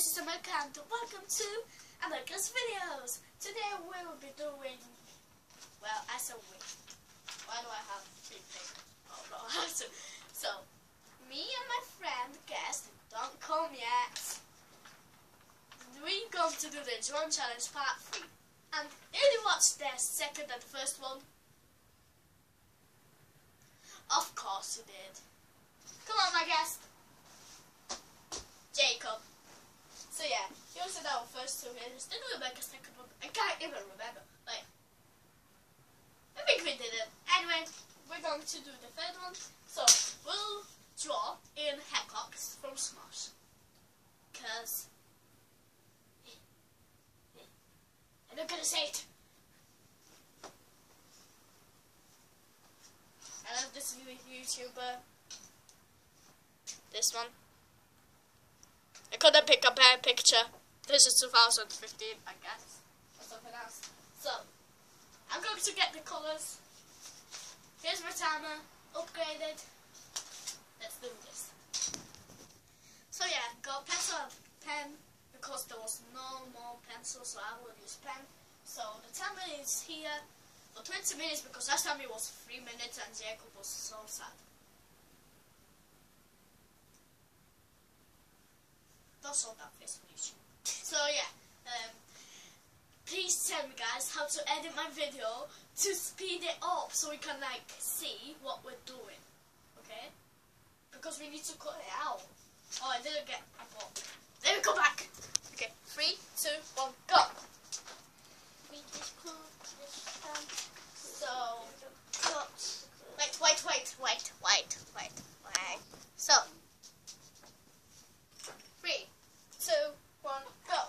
is America and welcome to America's videos. Today we will be doing, well, I said we. Why do I have big thing? Oh no, I have to. So, me and my friend, guest, don't come yet. We're going to do the drone challenge part 3. And did you watch the second and the first one? Of course you did. Come on, my guest. Jacob. So yeah, he was in our first 2 videos. Did we make a second one? I can't even remember. Like, I think we did it. Anyway, we're going to do the third one. So we'll draw in Heckox from Smosh. Cause I'm not gonna say it. I love this YouTuber. This one. I couldn't pick a better picture. This is 2015, I guess, or something else. So, I'm going to get the colours. Here's my timer, upgraded. Let's do this. So yeah, got pencil and pen, because there was no more pencil, so I will use pen. So the timer is here for 20 minutes, because last time it was 3 minutes and Jacob was so sad. Don't show that face, please. So yeah, please tell me guys how to edit my video to speed it up so we can like see what we're doing, okay? Because we need to cut it out. Oh, I didn't get my ball. Let me go back. Okay, 3, 2, 1, go. We just put this so wait. So 3, 2, 1, go.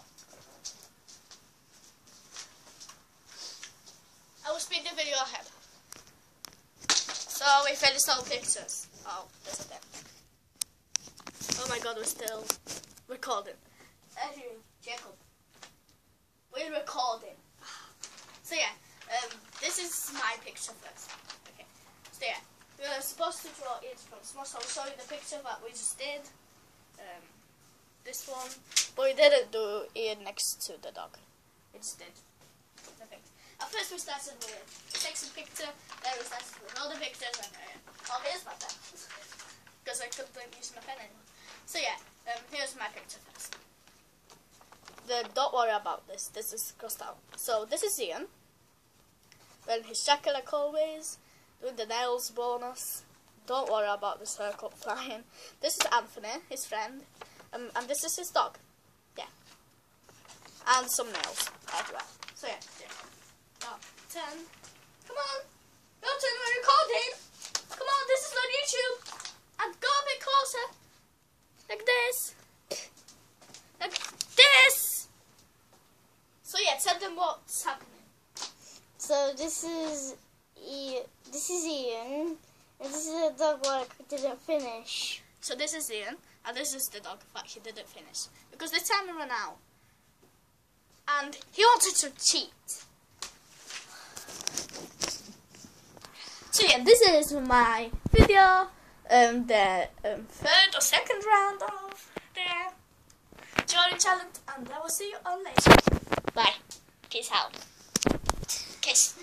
I will speed the video ahead. So we finished all pictures. Oh, there's a bit. Oh my god, we're still recording. Anyway, Jacob, we're recording. So yeah, this is my picture first. Okay, so yeah, we were supposed to draw it from Smosh. So I'll show you the picture that we just did. This one, but we didn't do it next to the dog. We just did. Perfect. At first we started with a sexy picture, then we started with another pictures, and oh, here's my pen. Because I couldn't use my pen anymore. So yeah, here's my picture first. Don't worry about this. This is crossed out. So this is Ian. Wearing his jacket like always. Doing the nails bonus. Don't worry about the circle flying. This is Anthony, his friend. And this is his dog. Yeah. And some nails everywhere. So yeah. Oh, 10. Come on. Milton, we're recording. Come on, this is on YouTube. And go a bit closer. Like this. Like this. So yeah, tell them what's happening. So this is Ian, and this is the dog work we didn't finish. So this is Ian, and this is the dog that he didn't finish because the timer ran out, and he wanted to cheat. So yeah, this is my video, the third or second round of the drawing challenge, and I will see you all later. Bye. Peace out. Kiss.